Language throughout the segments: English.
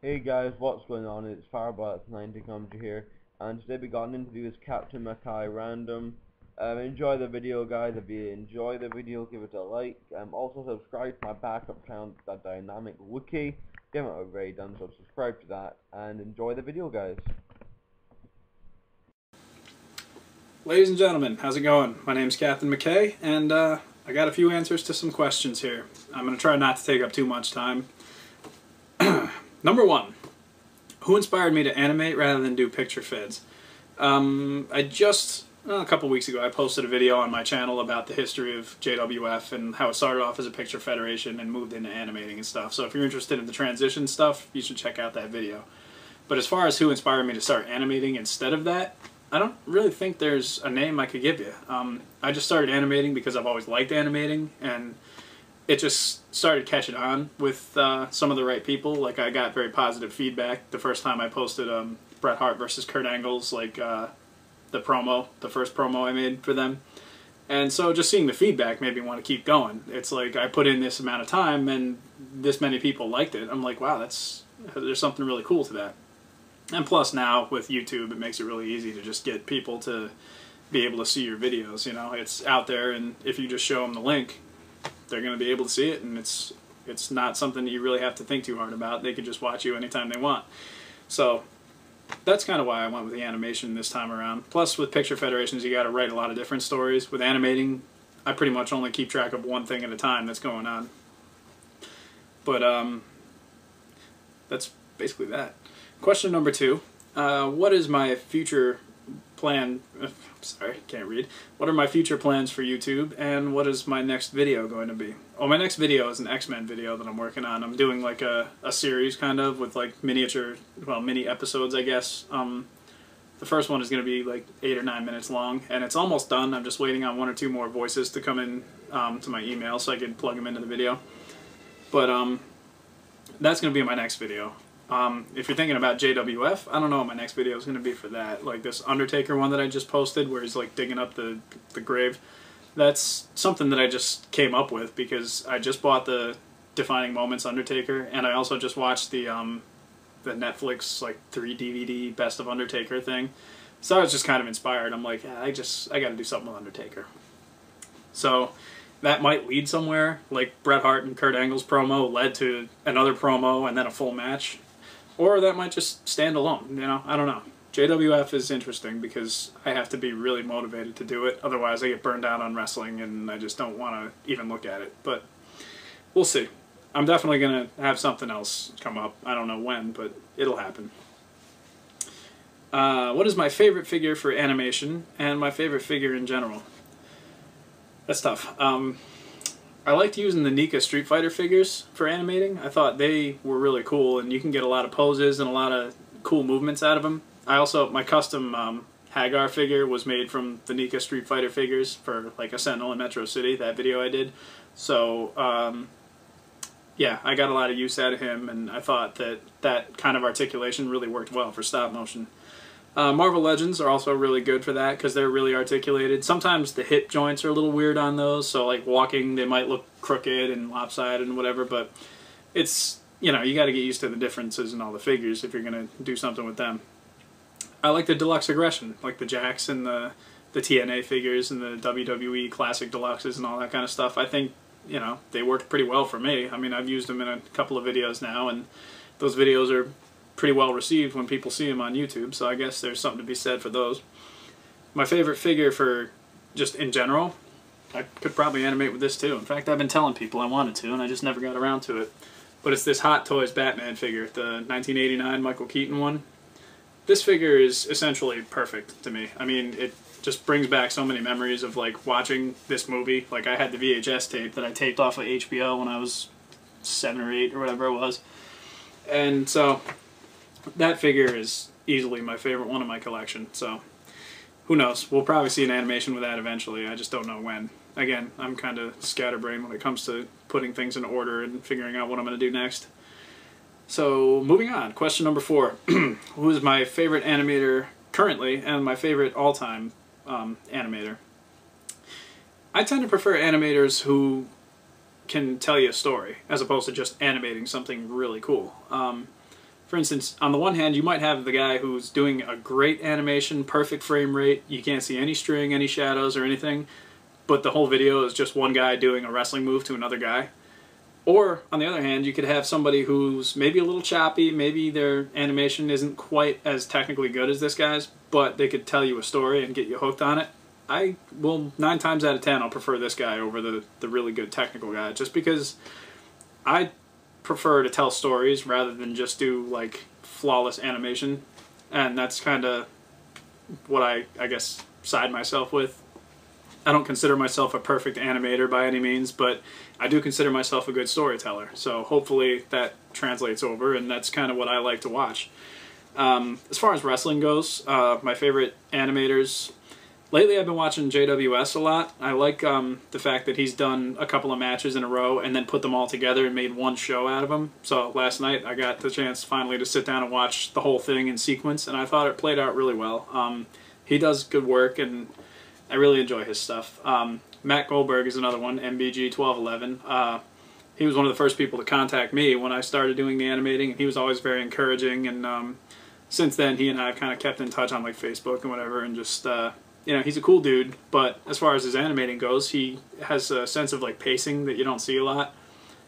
Hey guys, what's going on? It's Firebats90 comes here, and today we got an interview with captainmckayrandom. Enjoy the video, guys. If you enjoy the video, give it a like. Also subscribe to my backup channel, The Dynamic Wiki. If you haven't already done so, subscribe to that, and enjoy the video, guys. Ladies and gentlemen, how's it going? My name's Captain McKay, and I got a few answers to some questions here. I'm going to try not to take up too much time. Number one, who inspired me to animate rather than do picture feds? A couple weeks ago, I posted a video on my channel about the history of JWF and how it started off as a picture federation and moved into animating and stuff. So if you're interested in the transition stuff, you should check out that video. But as far as who inspired me to start animating instead of that, I don't really think there's a name I could give you. I just started animating because I've always liked animating, and it just started catching on with some of the right people. Like, I got very positive feedback the first time I posted Bret Hart versus Kurt Angle's, the first promo I made for them. And so just seeing the feedback made me want to keep going. It's like I put in this amount of time and this many people liked it. I'm like, wow, there's something really cool to that. And plus now with YouTube, it makes it really easy to just get people to be able to see your videos. You know, it's out there, and if you just show them the link, they're going to be able to see it, and it's not something that you really have to think too hard about. They can just watch you anytime they want. So that's kind of why I went with the animation this time around. Plus, with picture federations, you got to write a lot of different stories. With animating, I pretty much only keep track of one thing at a time that's going on. But that's basically that. Question number two, what is my future plan, sorry, can't read. What are my future plans for YouTube, and what is my next video going to be? Oh, my next video is an X-Men video that I'm working on. I'm doing like a series kind of with like mini episodes, I guess. The first one is going to be like 8 or 9 minutes long, and it's almost done. I'm just waiting on 1 or 2 more voices to come in to my email so I can plug them into the video. But that's going to be my next video. If you're thinking about JWF, I don't know what my next video is going to be for that. Like this Undertaker one that I just posted where he's like digging up the grave. That's something that I just came up with because I just bought the Defining Moments Undertaker, and I also just watched the Netflix like 3 DVD Best of Undertaker thing. So I was just kind of inspired. I'm like, yeah, I got to do something with Undertaker. So that might lead somewhere, like Bret Hart and Kurt Angle's promo led to another promo and then a full match. Or that might just stand alone, you know, I don't know. JWF is interesting because I have to be really motivated to do it. Otherwise I get burned out on wrestling and I just don't want to even look at it. But we'll see. I'm definitely going to have something else come up. I don't know when, but it'll happen. What is my favorite figure for animation and my favorite figure in general? That's tough. I liked using the NECA Street Fighter figures for animating. I thought they were really cool, and you can get a lot of poses and a lot of cool movements out of them. My custom Hagar figure was made from the NECA Street Fighter figures for like a Sentinel in Metro City, that video I did. So, yeah, I got a lot of use out of him, and I thought that kind of articulation really worked well for stop motion. Marvel Legends are also really good for that because they're really articulated. Sometimes the hip joints are a little weird on those, so like walking they might look crooked and lopsided and whatever, but it's, you know, you got to get used to the differences in all the figures if you're going to do something with them. I like the Deluxe Aggression, like the Jakks and the TNA figures and the WWE Classic Deluxes and all that kind of stuff. I think, you know, they worked pretty well for me. I mean, I've used them in a couple of videos now, and those videos are pretty well received when people see them on YouTube, so I guess there's something to be said for those. My favorite figure for just in general, I could probably animate with this too. In fact, I've been telling people I wanted to, and I just never got around to it. But it's this Hot Toys Batman figure, the 1989 Michael Keaton one. This figure is essentially perfect to me. I mean, it just brings back so many memories of like watching this movie. Like I had the VHS tape that I taped off of HBO when I was 7 or 8 or whatever it was. And so that figure is easily my favorite one in my collection, so who knows? We'll probably see an animation with that eventually, I just don't know when. Again, I'm kind of scatterbrained when it comes to putting things in order and figuring out what I'm going to do next. So, moving on. Question number 4. Who is my favorite animator currently and my favorite all-time animator? I tend to prefer animators who can tell you a story as opposed to just animating something really cool. for instance, on the one hand, you might have the guy who's doing a great animation, perfect frame rate, you can't see any string, any shadows or anything, but the whole video is just one guy doing a wrestling move to another guy. Or, on the other hand, you could have somebody who's maybe a little choppy, maybe their animation isn't quite as technically good as this guy's, but they could tell you a story and get you hooked on it. Well, 9 times out of 10, I'll prefer this guy over the really good technical guy, just because I prefer to tell stories rather than just do, like, flawless animation, and that's kind of what I guess, side myself with. I don't consider myself a perfect animator by any means, but I do consider myself a good storyteller, so hopefully that translates over, and that's kind of what I like to watch. As far as wrestling goes, my favorite animators, lately I've been watching JWS a lot. I like the fact that he's done a couple of matches in a row and then put them all together and made one show out of them. So last night I got the chance finally to sit down and watch the whole thing in sequence, and I thought it played out really well. He does good work, and I really enjoy his stuff. Matt Goldberg is another one, MBG1211. He was one of the first people to contact me when I started doing the animating, and he was always very encouraging, and since then he and I have kind of kept in touch on like Facebook and whatever, and just, you know, he's a cool dude, but as far as his animating goes, he has a sense of like pacing that you don't see a lot.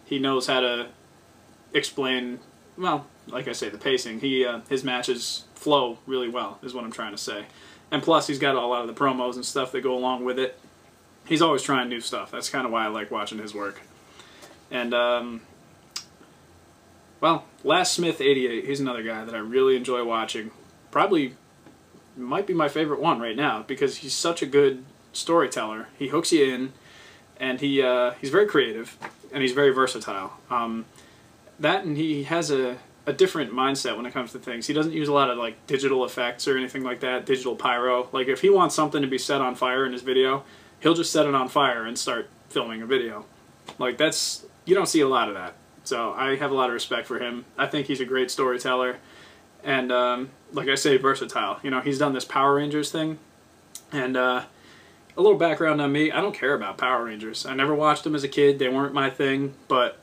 He knows how to explain, well, like I say, the pacing. His matches flow really well, is what I'm trying to say. And plus, he's got a lot of the promos and stuff that go along with it. He's always trying new stuff. That's kind of why I like watching his work. And, well, Last Smith 88, he's another guy that I really enjoy watching. Probably might be my favorite one right now, because he's such a good storyteller. He hooks you in, and he's very creative, and he's very versatile. That, and he has a different mindset when it comes to things. He doesn't use a lot of like digital effects or anything like that, digital pyro. Like if he wants something to be set on fire in his video, he'll just set it on fire and start filming a video. Like that's, you don't see a lot of that. So I have a lot of respect for him. I think he's a great storyteller, and like I say, versatile. You know, he's done this Power Rangers thing, and a little background on me, I don't care about Power Rangers. I never watched them as a kid, they weren't my thing, but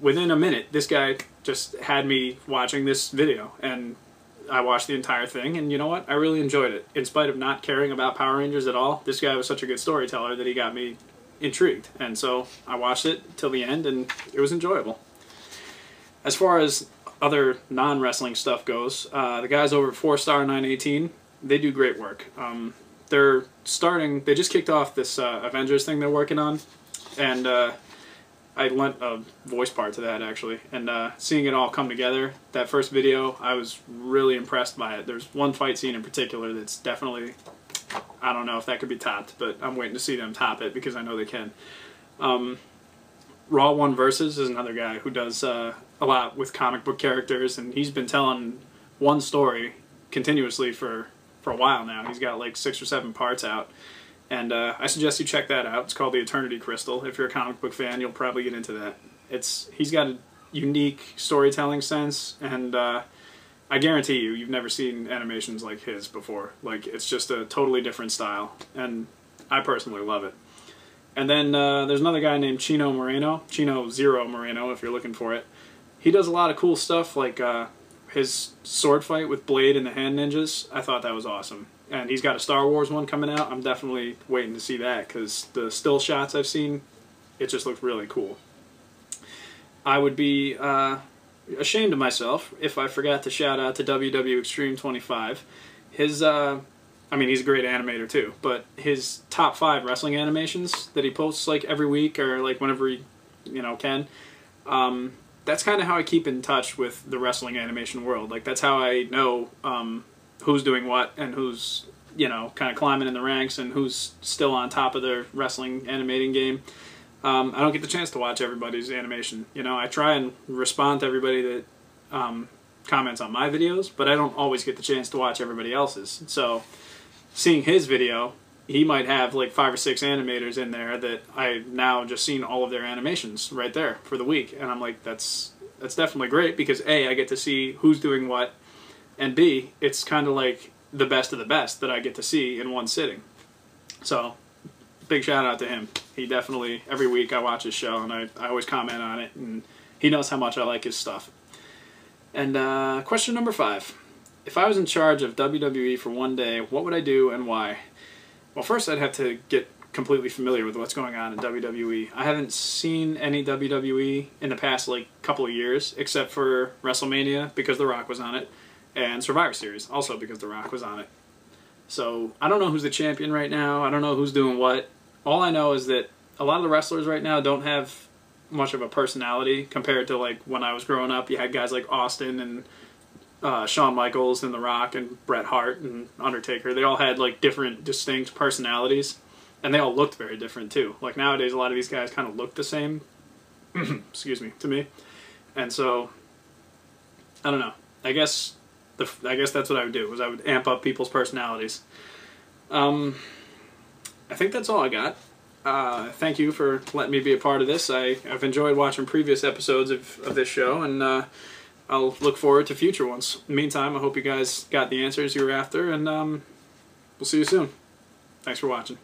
within a minute, this guy just had me watching this video, and I watched the entire thing, and you know what? I really enjoyed it. In spite of not caring about Power Rangers at all, this guy was such a good storyteller that he got me intrigued, and so I watched it till the end, and it was enjoyable. As far as other non-wrestling stuff goes, the guys over at 4-Star 918, they do great work. They just kicked off this Avengers thing they're working on, and I lent a voice part to that, actually, and seeing it all come together, that first video, I was really impressed by it. There's one fight scene in particular that's definitely, I don't know if that could be topped, but I'm waiting to see them top it, because I know they can. Raw One Versus is another guy who does a lot with comic book characters, and he's been telling one story continuously for a while now. He's got like 6 or 7 parts out. And I suggest you check that out. It's called The Eternity Crystal. If you're a comic book fan, you'll probably get into that. He's got a unique storytelling sense, and I guarantee you've never seen animations like his before. Like, it's just a totally different style, and I personally love it. And then there's another guy named Chino Moreno, Chino Zero Moreno if you're looking for it. He does a lot of cool stuff, like his sword fight with Blade and the Hand Ninjas. I thought that was awesome. And he's got a Star Wars one coming out. I'm definitely waiting to see that, because the still shots I've seen, it just looks really cool. I would be ashamed of myself if I forgot to shout out to WW Extreme 25. His, I mean, he's a great animator too, but his top 5 wrestling animations that he posts like every week or like whenever he, you know, can, that's kind of how I keep in touch with the wrestling animation world. Like, that's how I know who's doing what and who's, you know, kind of climbing in the ranks and who's still on top of their wrestling animating game. I don't get the chance to watch everybody's animation. You know, I try and respond to everybody that comments on my videos, but I don't always get the chance to watch everybody else's. So seeing his video, he might have like 5 or 6 animators in there that I now just seen all of their animations right there for the week, and I'm like, that's definitely great, because A, I get to see who's doing what, and B, it's kind of like the best of the best that I get to see in one sitting. So, big shout out to him. He definitely, every week I watch his show, and I always comment on it, and he knows how much I like his stuff. And question number 5. If I was in charge of WWE for one day, what would I do and why? Well, first I'd have to get completely familiar with what's going on in WWE. I haven't seen any WWE in the past couple of years, except for WrestleMania because The Rock was on it, and Survivor Series also because The Rock was on it. So I don't know who's the champion right now. I don't know who's doing what. All I know is that a lot of the wrestlers right now don't have much of a personality compared to when I was growing up. You had guys like Austin and Shawn Michaels and The Rock and Bret Hart and Undertaker. They all had different distinct personalities, and they all looked very different too. Nowadays a lot of these guys kind of look the same excuse me, to me. And so I don't know. I guess that's what I would do, was I would amp up people's personalities. I think that's all I got. Thank you for letting me be a part of this. I've enjoyed watching previous episodes of this show, and I'll look forward to future ones. In the meantime, I hope you guys got the answers you were after, and we'll see you soon. Thanks for watching.